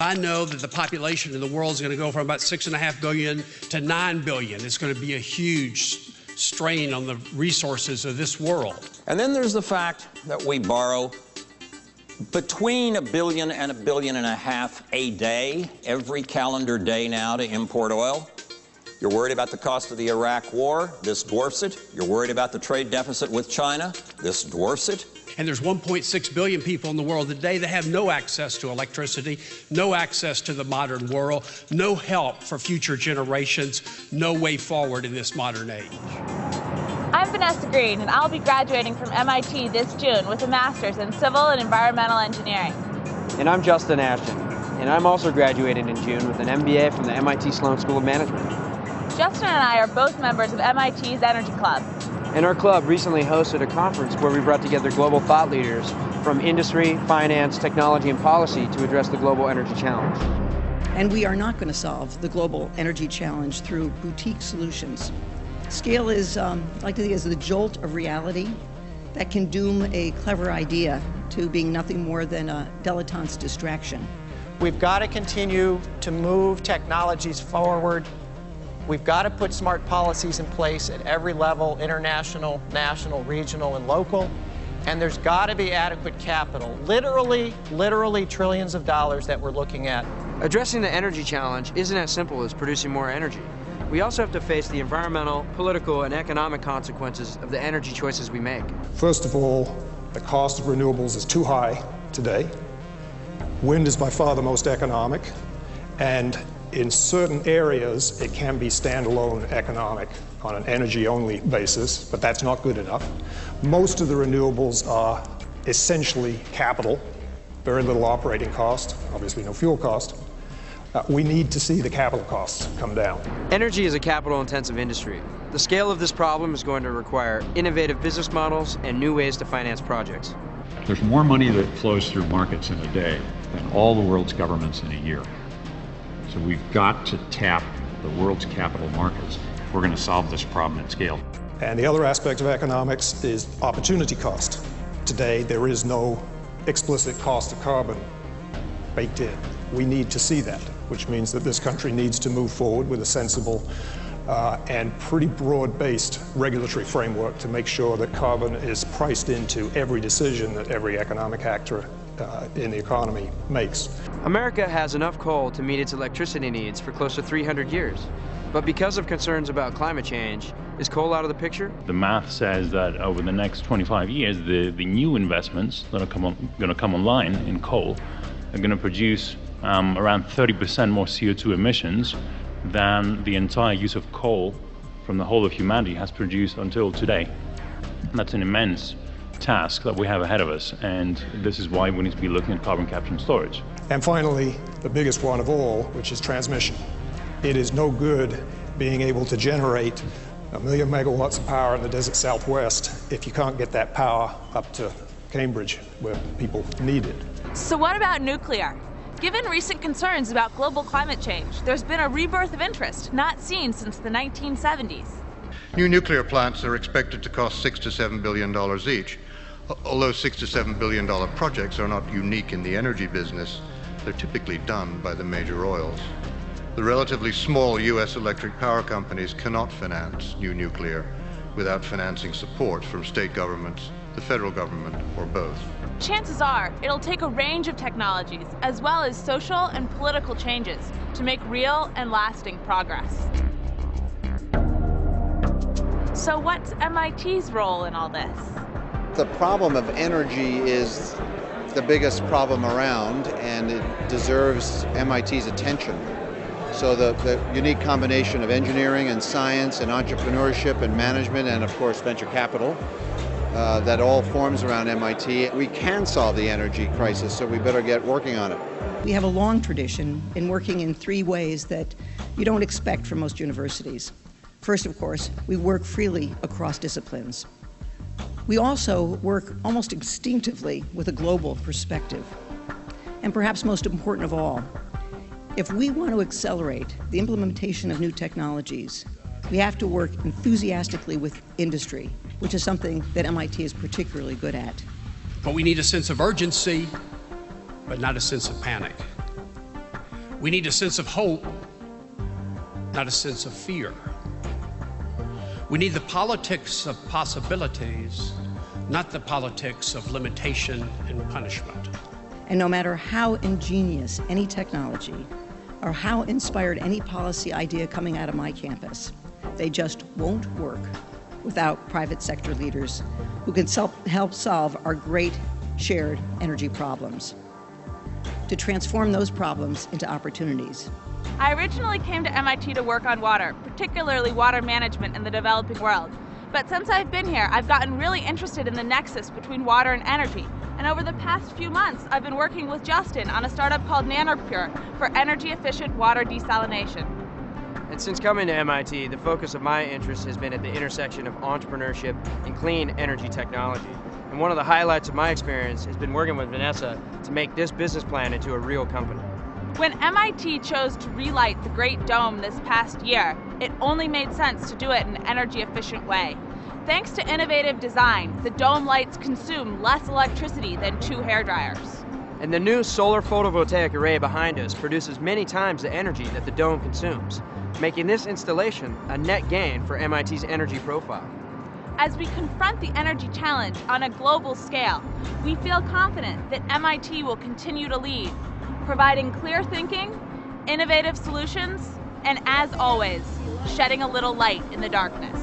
I know that the population in the world is going to go from about 6.5 billion to 9 billion. It's going to be a huge strain on the resources of this world. And then there's the fact that we borrow between $1 billion and $1.5 billion a day, every calendar day now, to import oil. You're worried about the cost of the Iraq war. This dwarfs it. You're worried about the trade deficit with China. This dwarfs it. And there's 1.6 billion people in the world today that have no access to electricity, no access to the modern world, no help for future generations, no way forward in this modern age. I'm Vanessa Green, and I'll be graduating from MIT this June with a master's in civil and environmental engineering. And I'm Justin Ashton, and I'm also graduating in June with an MBA from the MIT Sloan School of Management. Justin and I are both members of MIT's Energy Club. And our club recently hosted a conference where we brought together global thought leaders from industry, finance, technology, and policy to address the global energy challenge. And we are not going to solve the global energy challenge through boutique solutions. Scale is, I like to think, is the jolt of reality that can doom a clever idea to being nothing more than a dilettante's distraction. We've got to continue to move technologies forward. We've got to put smart policies in place at every level, international, national, regional, and local. And there's got to be adequate capital, literally trillions of dollars that we're looking at. Addressing the energy challenge isn't as simple as producing more energy. We also have to face the environmental, political, and economic consequences of the energy choices we make. First of all, the cost of renewables is too high today. Wind is by far the most economic, and in certain areas, it can be standalone economic on an energy-only basis, but that's not good enough. Most of the renewables are essentially capital, very little operating cost, obviously no fuel cost. We need to see the capital costs come down. Energy is a capital-intensive industry. The scale of this problem is going to require innovative business models and new ways to finance projects. There's more money that flows through markets in a day than all the world's governments in a year. So we've got to tap the world's capital markets if we're going to solve this problem at scale. And the other aspect of economics is opportunity cost. Today, there is no explicit cost of carbon baked in. We need to see that, which means that this country needs to move forward with a sensible and pretty broad-based regulatory framework to make sure that carbon is priced into every decision that every economic actor in the economy makes. America has enough coal to meet its electricity needs for close to 300 years. But because of concerns about climate change, is coal out of the picture? The math says that over the next 25 years, the new investments that are going to come online in coal are going to produce around 30% more CO2 emissions than the entire use of coal from the whole of humanity has produced until today. And that's an immense task that we have ahead of us, and this is why we need to be looking at carbon capture and storage. And finally, the biggest one of all, which is transmission. It is no good being able to generate 1 million megawatts of power in the desert Southwest if you can't get that power up to Cambridge, where people need it. So what about nuclear? Given recent concerns about global climate change, there's been a rebirth of interest not seen since the 1970s. New nuclear plants are expected to cost $6 to $7 billion each. Although $6 to $7 billion projects are not unique in the energy business, they're typically done by the major oils. The relatively small U.S. electric power companies cannot finance new nuclear without financing support from state governments, the federal government, or both. Chances are it'll take a range of technologies as well as social and political changes to make real and lasting progress. So what's MIT's role in all this? The problem of energy is the biggest problem around, and it deserves MIT's attention. So the unique combination of engineering and science and entrepreneurship and management and, of course, venture capital that all forms around MIT, we can solve the energy crisis, so we better get working on it. We have a long tradition in working in 3 ways that you don't expect from most universities. First, of course, we work freely across disciplines. We also work almost instinctively with a global perspective. And perhaps most important of all, If we want to accelerate the implementation of new technologies, we have to work enthusiastically with industry, which is something that MIT is particularly good at. But we need a sense of urgency, but not a sense of panic. We need a sense of hope, not a sense of fear. We need the politics of possibilities, not the politics of limitation and punishment. And no matter how ingenious any technology or how inspired any policy idea coming out of my campus, they just won't work without private sector leaders who can help solve our great shared energy problems, to transform those problems into opportunities. I originally came to MIT to work on water, particularly water management in the developing world. But since I've been here, I've gotten really interested in the nexus between water and energy. And over the past few months, I've been working with Justin on a startup called NanoPure for energy-efficient water desalination. And since coming to MIT, the focus of my interest has been at the intersection of entrepreneurship and clean energy technology. And one of the highlights of my experience has been working with Vanessa to make this business plan into a real company. When MIT chose to relight the Great Dome this past year, it only made sense to do it in an energy-efficient way. Thanks to innovative design, the dome lights consume less electricity than 2 hairdryers. And the new solar photovoltaic array behind us produces many times the energy that the dome consumes, making this installation a net gain for MIT's energy profile. As we confront the energy challenge on a global scale, we feel confident that MIT will continue to lead, providing clear thinking, innovative solutions, and as always, shedding a little light in the darkness.